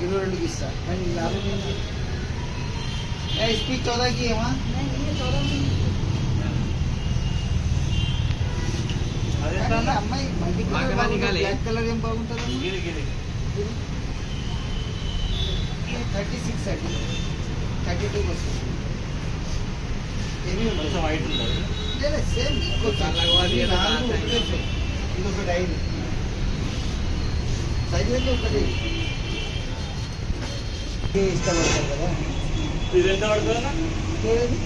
22 की हिस्सा नहीं लाभ नहीं है स्पीड 14 की है वहाँ नहीं ये 14 की अरे ना अम्मा मल्टी कलर निकाले ब्लैक कलर ఏం బాగుంటది గిరి గిరి ये 36 32 వస్తుంది ఏమీ కొంచెం వైట్ ఉంటది లేదు సేమ్ ఇంకో చాలగవాలి ఇది ఒక డైరీ సైజ్ అయితే ఒకటి ఇష్టపడతారు కదా ఇది ఎంత పడుతుందా ఏది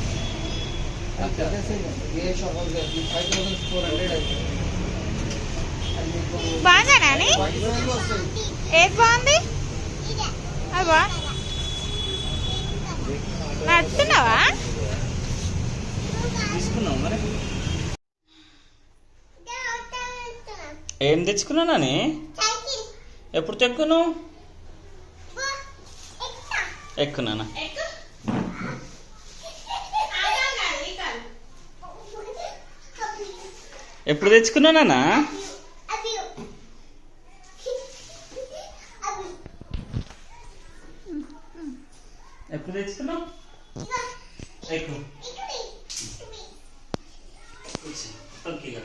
ఏ షాప్ 5400 అవుతుంది బాగుందా ఏది బాగుంది అబ్బా నడుతున్నావా తీసుకున్నావు మరి ఏం తెచ్చుకున్నానని ఎప్పుడు తెక్కును ఎక్కున్నానా ఎప్పుడు తెచ్చుకున్నానా ఎప్పుడు తెచ్చుకున్నావు ఎక్కు ఓకేగా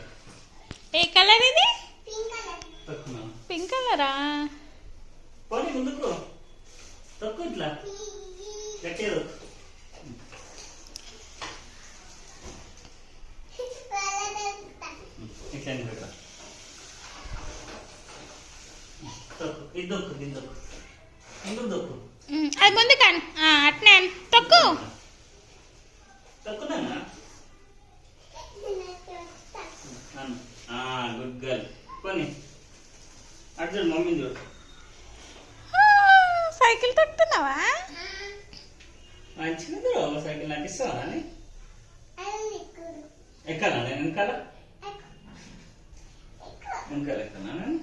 ఏ కలర్ ఇది తక్కువ పింక్ కలరా పోనీ ముందుకు తక్కువ ఇట్లా గట్టిగా ఇట్లా పెట్టా తక్కువ ఇది దొక్కు ఇది దొక్కు ఎందుకు దొక్కు అది ముందు కానీ అట్నే తొక్కు తక్కువనా గుడ్ గర్ల్ పోనీ అటు చూడు మమ్మీని చూడు సైకిల్ తొక్కుతున్నావా మంచిగా సైకిల్ నాకు ఇస్తావా అని ఎక్కాలా నేను వెనకాల వెనకాల ఎక్కాలా నేను